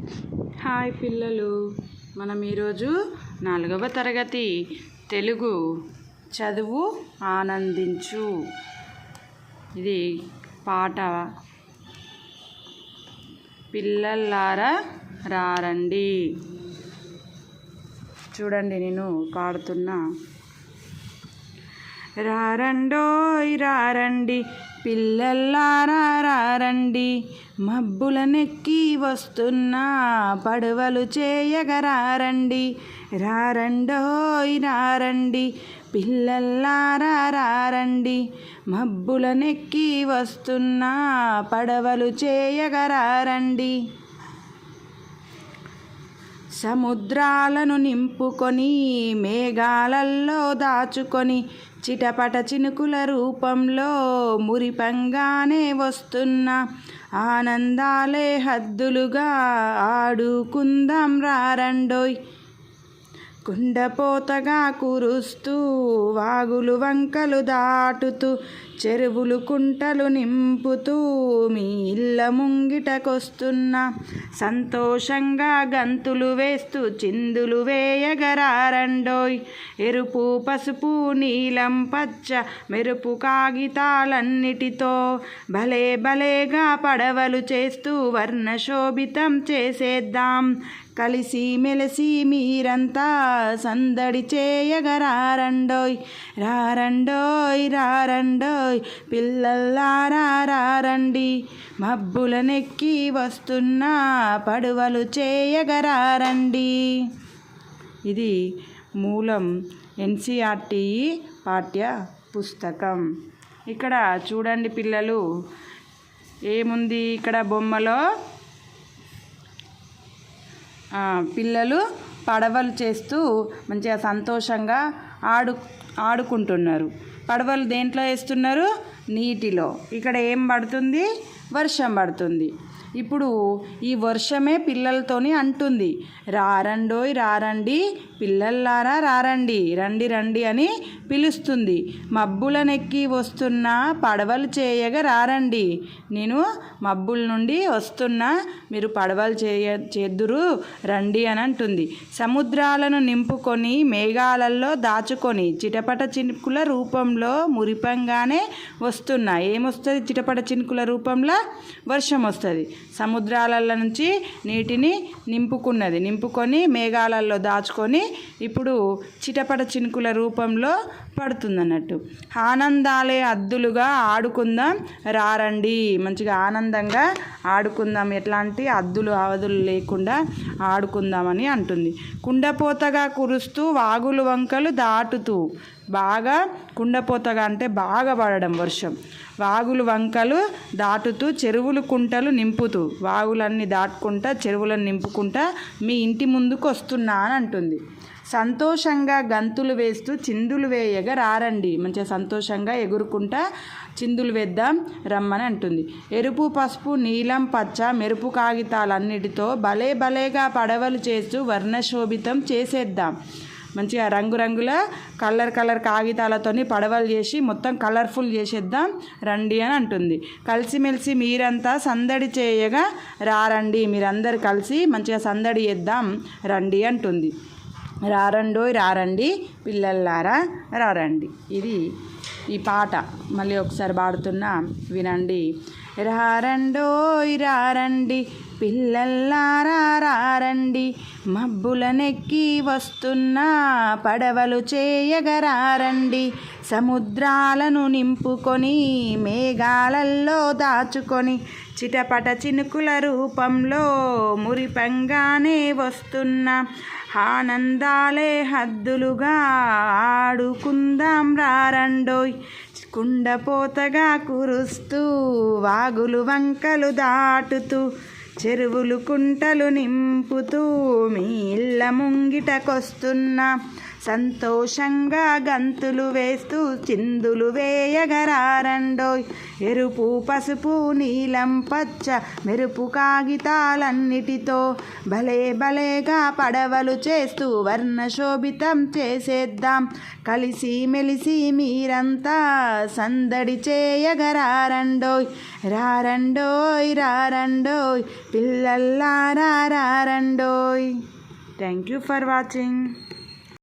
Hi పిల్లలు, మనం ఈరోజు 4వ తరగతి తెలుగు చదువు ఆనందించు ఇది పాట. పిల్లలారా రారండి. చూడండి, నేను పాడుతున్నా. రారండోయ్ రారండి, పిల్లలారా రారండి, మబ్బులనెక్కి వస్తున్నా పడవలు చేయగరారండి. రారండోయ్ రారండి, పిల్లలారా రారండి, మబ్బులనెక్కి వస్తున్నా పడవలు చేయగరారండి. సముద్రాలను నింపుకొని మేఘాలల్లో దాచుకొని చిటపట చినుకుల రూపంలో మురిపంగానే వస్తున్న ఆనందాలే హద్దులుగా ఆడుకుందాం రారండోయ్. కుండపోతగా కురుస్తూ వాగులు వంకలు దాటుతూ చెరువులు కుంటలు నింపుతూ మీ ఇళ్ళ ముంగిటకొస్తున్నా సంతోషంగా గంతులు వేస్తూ చిందులు వేయగరారండోయ్. ఎరుపు పసుపు నీలం పచ్చ మెరుపు కాగితాలన్నిటితో భలే భలేగా పడవలు చేస్తూ వర్ణశోభితం చేసేద్దాం. కలిసి మెలిసి మీరంతా సందడి చేయగరారండోయ్. రారండోయ్ రారండోయ్, పిల్లలారా రారండి, మబ్బులనెక్కి వస్తున్నా పడవలు చేయగరారండి. ఇది మూలం ఎన్సీఆర్టీ పాఠ్య పుస్తకం. ఇక్కడ చూడండి పిల్లలు, ఏముంది ఇక్కడ బొమ్మలో? పిల్లలు పడవలు చేస్తూ మంచిగా సంతోషంగా ఆడుకుంటున్నారు. పడవలు దేంట్లో వేస్తున్నారు? నీటిలో. ఇక్కడ ఏం పడుతుంది? వర్షం పడుతుంది. ఇప్పుడు ఈ వర్షమే పిల్లలతోని అంటుంది, రారండోయ్ రారండి, పిల్లలారా రారండి, రండి రండి అని పిలుస్తుంది. మబ్బులనెక్కి వస్తున్నా పడవలు చేయగా రారండి. నేను మబ్బుల నుండి వస్తున్నా, మీరు పడవలు చేద్దురు రండి అని అంటుంది. సముద్రాలను నింపుకొని మేఘాలలో దాచుకొని చిటపట చినుకుల రూపంలో మురిపంగానే వస్తున్నా. ఏమొస్తుంది? చిటపట చినుకుల రూపంలో వర్షం వస్తుంది. సముద్రాల నుంచి నీటిని నింపుకొని మేఘాలలో దాచుకొని ఇప్పుడు చిటపట చినుకుల రూపంలో పడుతుందన్నట్టు. ఆనందాలే అద్దులుగా ఆడుకుందాం రారండి. మంచిగా ఆనందంగా ఆడుకుందాం, ఎట్లాంటి అద్దులు అవధులు లేకుండా ఆడుకుందామని అంటుంది. కుండపోతగా కురుస్తూ వాగులు వంకలు దాటుతూ, బాగా కుండపోతగా అంటే బాగా పడడం వర్షం, వాగులు వంకలు దాటుతూ చెరువులు కుంటలు నింపుతూ, వాగులన్నీ దాటుకుంటా చెరువులను నింపుకుంటా మీ ఇంటి ముందుకు వస్తున్నా అని అంటుంది. సంతోషంగా గంతులు వేస్తూ చిందులు వేయగా రారండి. మంచిగా సంతోషంగా ఎగురుకుంటా చిందులు వేద్దాం రమ్మని అంటుంది. ఎరుపు పసుపు నీలం పచ్చ మెరుపు కాగితాలన్నిటితో భలే భలేగా పడవలు చేస్తూ వర్ణశోభితం చేసేద్దాం. మంచిగా రంగురంగుల కలర్ కాగితాలతోని పడవలు చేసి మొత్తం కలర్ఫుల్ చేసేద్దాం రండి అని అంటుంది. కలిసిమెలిసి మీరంతా సందడి చేయగా రారండి, మీరందరు కలిసి మంచిగా సందడి చేద్దాం రండి అంటుంది. రారండోయ్ రారండి, పిల్లలారా రారండి. ఇది ఈ పాట మళ్ళీ ఒకసారి పాడుతున్నా, వినండి. రారండోయ్ రారండి, పిల్లలారా రారండి, మబ్బులనెక్కి వస్తున్నా పడవలు చేయగరారండి. సముద్రాలను నింపుకొని మేఘాలల్లో దాచుకొని చిటపట చినుకుల రూపంలో మురిపంగానే వస్తున్న ఆనందాలే హద్దులుగా ఆడుకుందాం రారండోయ్. కుండపోతగా కురుస్తూ వాగులు వంకలు దాటుతూ చెరువులు కుంటలు నింపుతూ మీ ఇళ్ళ ముంగిటకొస్తున్న సంతోషంగా గంతులు వేస్తూ చిందులు వేయగరారండోయ్. ఎరుపు పసుపు నీలం పచ్చ మెరుపు కాగితాలన్నిటితో భలే భలేగా పడవలు చేస్తూ వర్ణశోభితం చేసేద్దాం. కలిసి మెలిసి మీరంతా సందడి చేయగరారండోయ్. రారండోయ్ రారండోయ్ పిల్లల్లారా రారండోయ్. Thank you for watching.